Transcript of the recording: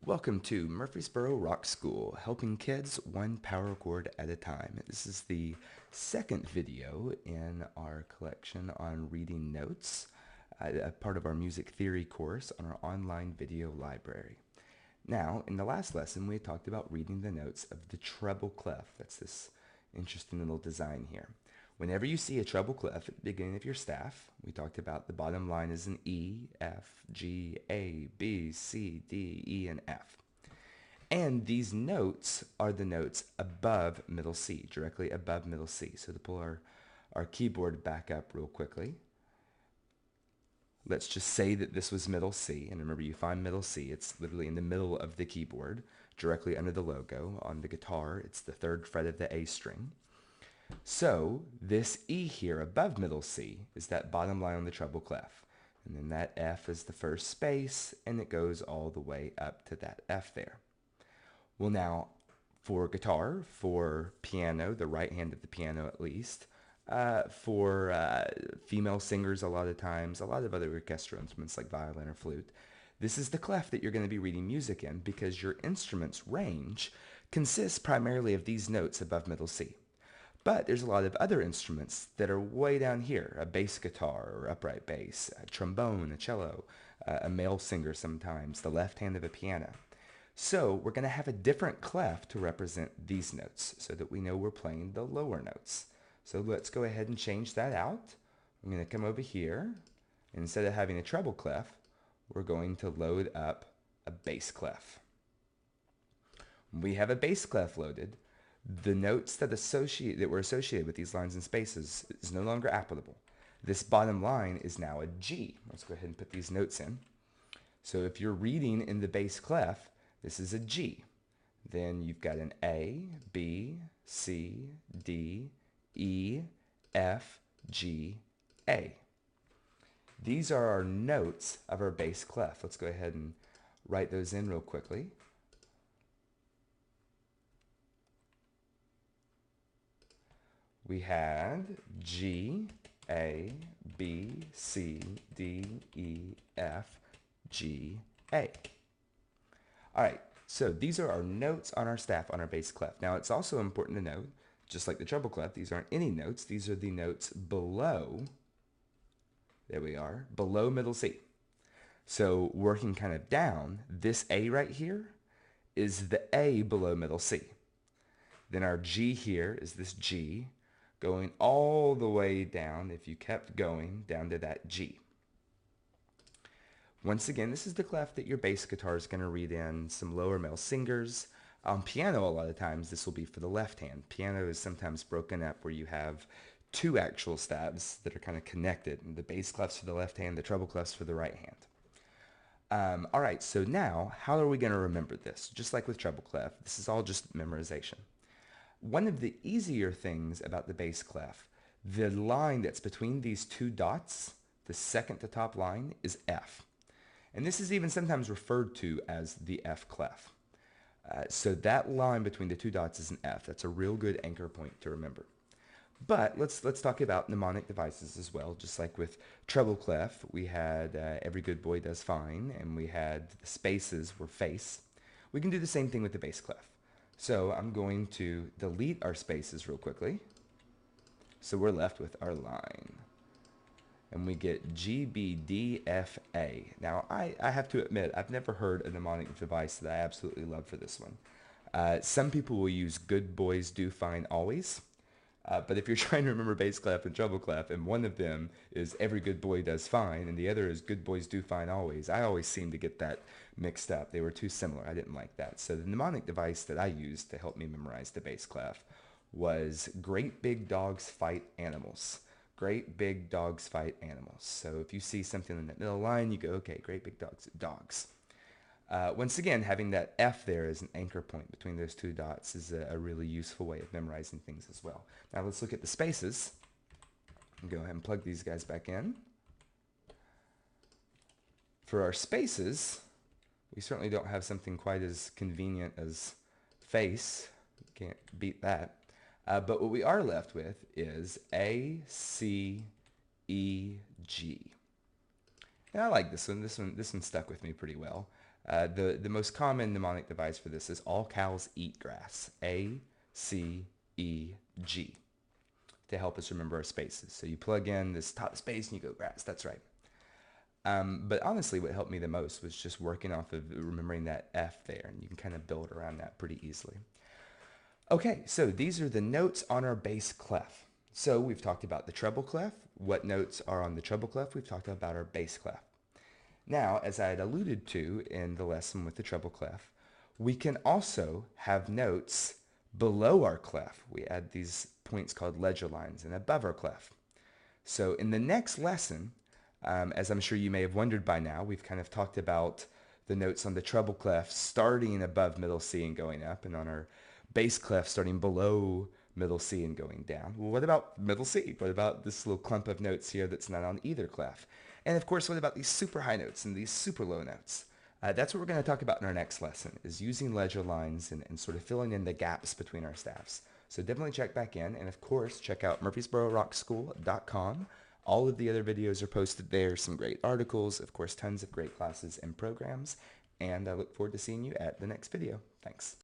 Welcome to Murfreesboro Rock School, helping kids one power chord at a time. This is the second video in our collection on reading notes, a part of our music theory course on our online video library. Now, in the last lesson, we talked about reading the notes of the treble clef. That's this interesting little design here. Whenever you see a treble clef at the beginning of your staff, we talked about the bottom line is an E, F, G, A, B, C, D, E, and F. And these notes are the notes above middle C, directly above middle C. So to pull our keyboard back up real quickly, let's just say that this was middle C. And remember, you find middle C, it's literally in the middle of the keyboard, directly under the logo. On the guitar, it's the third fret of the A string. So this E here above middle C is that bottom line on the treble clef. And then that F is the first space, and it goes all the way up to that F there. Well, now, for guitar, for piano, the right hand of the piano at least, for female singers a lot of times, a lot of other orchestral instruments like violin or flute, this is the clef that you're going to be reading music in because your instrument's range consists primarily of these notes above middle C. But there's a lot of other instruments that are way down here, a bass guitar or upright bass, a trombone, a cello, a male singer sometimes, the left hand of a piano. So we're going to have a different clef to represent these notes so that we know we're playing the lower notes. So let's go ahead and change that out. I'm going to come over here. Instead of having a treble clef, we're going to load up a bass clef. When we have a bass clef loaded, the notes that were associated with these lines and spaces is no longer applicable. This bottom line is now a G. Let's go ahead and put these notes in. So if you're reading in the bass clef, this is a G. Then you've got an A, B, C, D, E, F, G, A. These are our notes of our bass clef. Let's go ahead and write those in real quickly. We had G, A, B, C, D, E, F, G, A. All right, so these are our notes on our staff on our bass clef. Now it's also important to note, just like the treble clef, these aren't any notes. These are the notes below, there we are, below middle C. So working kind of down, this A right here is the A below middle C. Then our G here is this G going all the way down, if you kept going, down to that G. Once again, this is the clef that your bass guitar is going to read in. Some lower male singers. On piano, a lot of times, this will be for the left hand. Piano is sometimes broken up where you have two actual stabs that are kind of connected. The bass clef's for the left hand, the treble clef's for the right hand. All right, so now, how are we going to remember this? Just like with treble clef, this is all just memorization. One of the easier things about the bass clef, the line that's between these two dots, the second to top line, is F. And this is even sometimes referred to as the F clef. So that line between the two dots is an F. That's a real good anchor point to remember. But let's talk about mnemonic devices as well. Just like with treble clef, we had every good boy does fine, and we had the spaces were face. We can do the same thing with the bass clef. So I'm going to delete our spaces real quickly. So we're left with our line. And we get GBDFA. Now, I have to admit, I've never heard a mnemonic device that I absolutely love for this one. Some people will use good boys do fine always. But if you're trying to remember bass clef and treble clef, and one of them is every good boy does fine, and the other is good boys do fine always, I always seem to get that mixed up. They were too similar. I didn't like that. So the mnemonic device that I used to help me memorize the bass clef was great big dogs fight animals. Great big dogs fight animals. So if you see something in that middle line, you go, okay, great big dogs, dogs. Once again, having that F there as an anchor point between those two dots is a really useful way of memorizing things as well. Now let's look at the spaces. Go ahead and plug these guys back in. For our spaces, we certainly don't have something quite as convenient as face. Can't beat that. But what we are left with is A, C, E, G. And I like this one. This one stuck with me pretty well. The most common mnemonic device for this is all cows eat grass. A, C, E, G to help us remember our spaces. So you plug in this top space and you go grass. That's right. But honestly, what helped me the most was just working off of remembering that F there, and you can kind of build around that pretty easily. Okay, so these are the notes on our bass clef. So we've talked about the treble clef. What notes are on the treble clef? We've talked about our bass clef. Now, as I had alluded to in the lesson with the treble clef, we can also have notes below our clef. We add these points called ledger lines and above our clef. So in the next lesson, as I'm sure you may have wondered by now, we've kind of talked about the notes on the treble clef starting above middle C and going up, and on our bass clef starting below middle C and going down. Well, what about middle C? What about this little clump of notes here that's not on either clef? And of course, what about these super high notes and these super low notes? That's what we're going to talk about in our next lesson, is using ledger lines and sort of filling in the gaps between our staffs. So definitely check back in, and of course, check out murfreesboroughocksschool.com. All of the other videos are posted there, some great articles, of course, tons of great classes and programs, and I look forward to seeing you at the next video. Thanks.